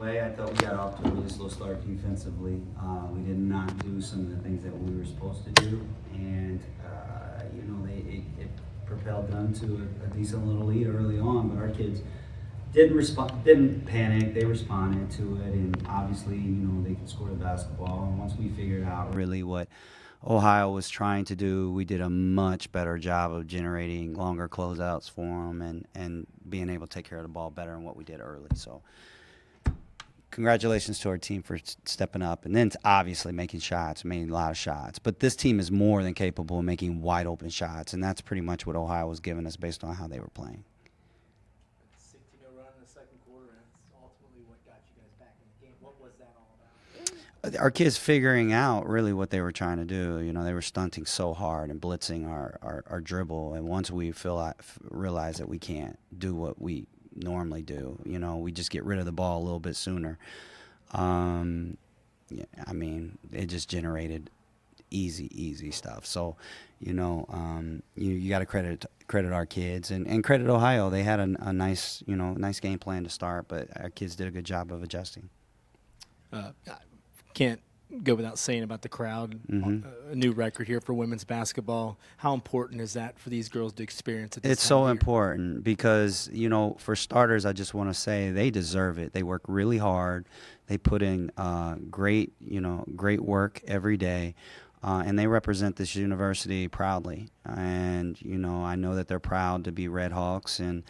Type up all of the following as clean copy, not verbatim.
play. I thought we got off to a really slow start defensively. We did not do some of the things that we were supposed to do, and it propelled them to a decent little lead early on. But our kids didn't panic. They responded to it, and obviously, they could score the basketball. And once we figured out really what Ohio was trying to do, we did a much better job of generating longer closeouts for them and being able to take care of the ball better than what we did early. So congratulations to our team for stepping up, and then obviously making shots, making a lot of shots. But this team is more than capable of making wide open shots, and that's pretty much what Ohio was giving us based on how they were playing. 16-0 run in the second quarter, and that's ultimately what got you guys back in the game. What was that all about? Our kids figuring out really what they were trying to do. They were stunting so hard and blitzing our dribble, and once we realize that we can't do what we normally do, we just get rid of the ball a little bit sooner. It just generated easy stuff. So, you got to credit our kids and credit Ohio. They had a nice game plan to start, but our kids did a good job of adjusting. Can't go without saying about the crowd. A new record here for women's basketball. How important is that for these girls to experience at this It's time so of year? important because, for starters, I just want to say they deserve it. They work really hard. They put in great work every day. And they represent this university proudly. And, I know that they're proud to be Red Hawks. And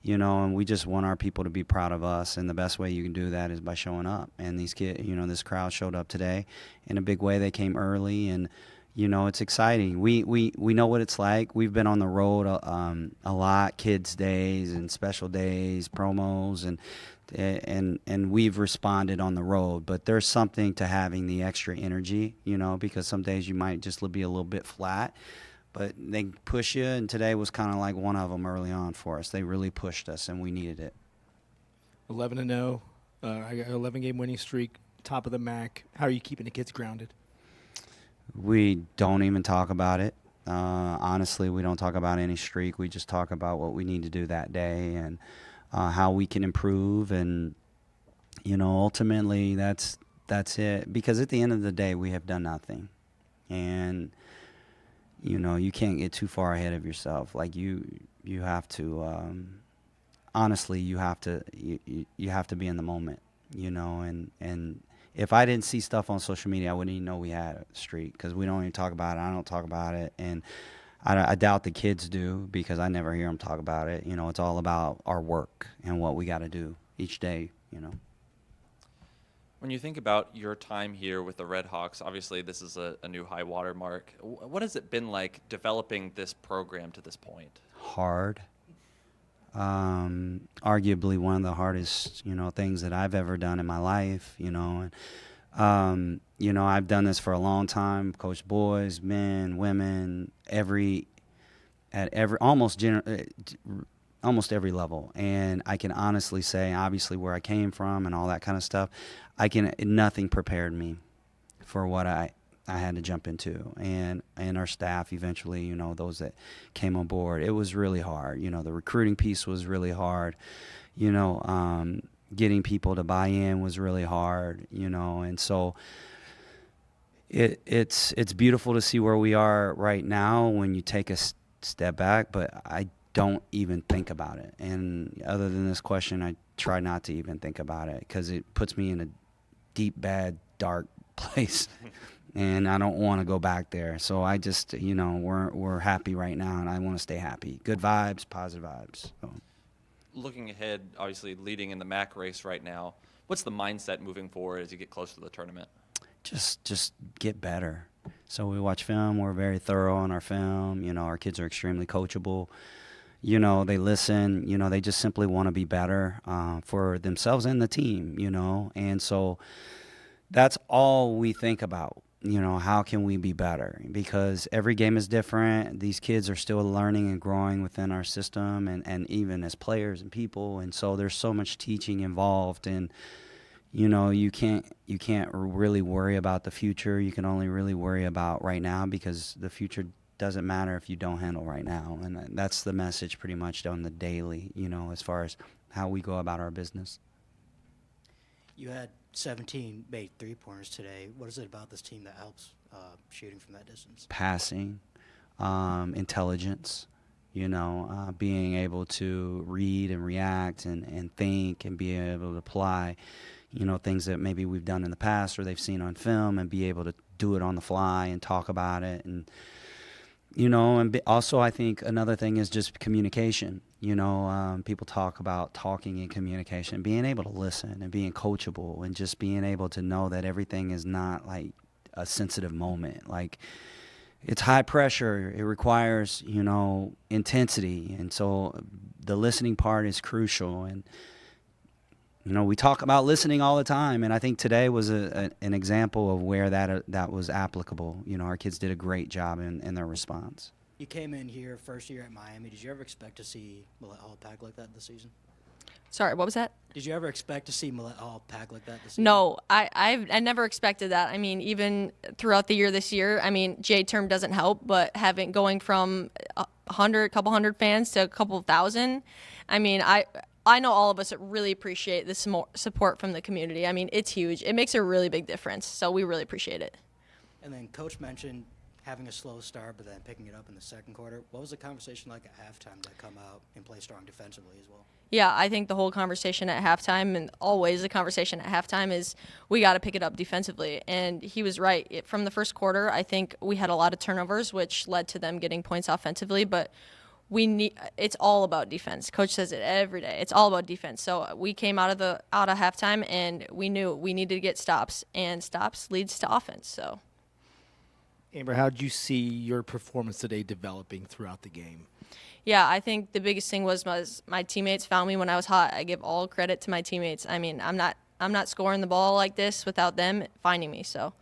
we just want our people to be proud of us. And the best way you can do that is by showing up. And these kids, this crowd showed up today in a big way. They came early, and, it's exciting. We know what it's like. We've been on the road a lot, kids' days and special days, promos, and we've responded on the road. But there's something to having the extra energy, because some days you might just be a little bit flat. But they push you, and today was kind of like one of them early on for us. They really pushed us, and we needed it. 11-0, 11-game winning streak, top of the MAC. How are you keeping the kids grounded? We don't even talk about it. Honestly, we don't talk about any streak. We just talk about what we need to do that day and how we can improve. And, ultimately that's it. Because at the end of the day, we have done nothing. And you can't get too far ahead of yourself. Like you have to, honestly, you have to be in the moment, and if I didn't see stuff on social media, I wouldn't even know we had a streak because we don't even talk about it. I don't talk about it. And I doubt the kids do because I never hear them talk about it. It's all about our work and what we got to do each day, When you think about your time here with the Red Hawks, obviously this is a new high water mark. What has it been like developing this program to this point? Hard. Arguably one of the hardest, things that I've ever done in my life, And, I've done this for a long time, coached boys, men, women, almost every level. And I can honestly say, obviously, where I came from and all that kind of stuff, nothing prepared me for what I had to jump into. And our staff eventually, those that came on board, it was really hard. The recruiting piece was really hard. Getting people to buy in was really hard, and so it's beautiful to see where we are right now when you take a step back, but I don't even think about it. And other than this question, I try not to even think about it because it puts me in a deep, bad, dark place. And I don't want to go back there. So I just, we're happy right now, and I want to stay happy. Good vibes, positive vibes. So. Looking ahead, obviously leading in the MAC race right now, what's the mindset moving forward as you get closer to the tournament? Just get better. So we watch film. We're very thorough on our film. Our kids are extremely coachable. They listen. They just simply want to be better for themselves and the team, And so that's all we think about. How can we be better? Because every game is different. These kids are still learning and growing within our system and even as players and people. And so there's so much teaching involved. And, you can't really worry about the future. You can only really worry about right now because the future doesn't matter if you don't handle right now. And that's the message pretty much on the daily, as far as how we go about our business. You had 17 made three-pointers today. What is it about this team that helps shooting from that distance? Passing, intelligence, being able to read and react and think and be able to apply, things that maybe we've done in the past or they've seen on film and be able to do it on the fly and talk about it. And, also I think another thing is just communication. People talk about talking and communication, being able to listen and being coachable and just being able to know that everything is not like a sensitive moment. Like, it's high pressure. It requires, intensity. And so the listening part is crucial. And, we talk about listening all the time. And I think today was an example of where that was applicable. Our kids did a great job in their response. You came in here first year at Miami. Did you ever expect to see Millett Hall packed like that this season? Sorry, what was that? Did you ever expect to see Millett Hall packed like that this season? No, I never expected that. I mean, even throughout the year this year, J-term doesn't help, but going from a couple hundred fans to a couple thousand, I know all of us really appreciate the support from the community. It's huge. It makes a really big difference, so we really appreciate it. And then Coach mentioned having a slow start, but then picking it up in the second quarter. What was the conversation like at halftime to come out and play strong defensively as well? Yeah, I think the whole conversation at halftime, and always the conversation at halftime, is we got to pick it up defensively. And he was right. From the first quarter, I think we had a lot of turnovers, which led to them getting points offensively. But it's all about defense. Coach says it every day. It's all about defense. So we came out of halftime, and we knew we needed to get stops, and stops leads to offense. So. Amber, how did you see your performance today developing throughout the game? Yeah, I think the biggest thing was my teammates found me when I was hot. I give all credit to my teammates. I'm not scoring the ball like this without them finding me. So.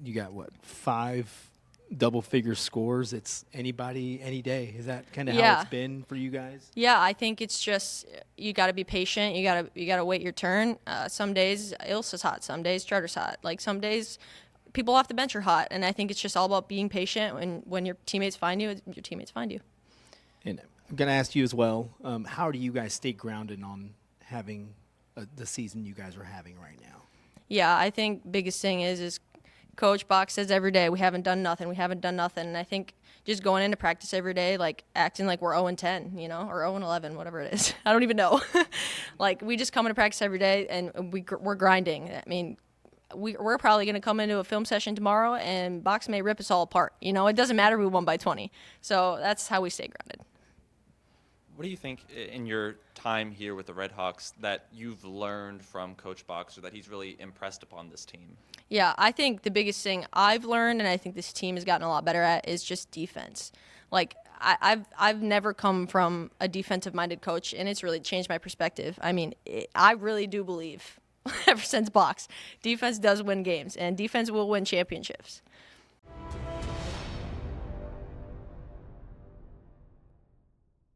You got 5 double-figure scores. It's anybody, any day. Is that kind of how it's been for you guys? Yeah, I think it's just you got to be patient. You gotta wait your turn. Some days Ilsa's hot. Some days Charter's hot. Like some days. People off the bench are hot, and I think it's just all about being patient. When your teammates find you, your teammates find you. And I'm going to ask you as well, how do you guys stay grounded on having the season you guys are having right now? Yeah, I think biggest thing is Coach Bach says every day, we haven't done nothing. And I think just going into practice every day, like acting like we're 0-10, or 0-11, whatever it is. I don't even know. Like, we just come into practice every day, and we're grinding. We're probably going to come into a film session tomorrow, and Box may rip us all apart. It doesn't matter if we won by 20. So that's how we stay grounded. What do you think in your time here with the Red Hawks that you've learned from Coach Boxer that he's really impressed upon this team? Yeah, I think the biggest thing I've learned, and I think this team has gotten a lot better at, is just defense. Like, I've never come from a defensive-minded coach, and it's really changed my perspective. I really do believe, ever since Box, defense does win games, and defense will win championships.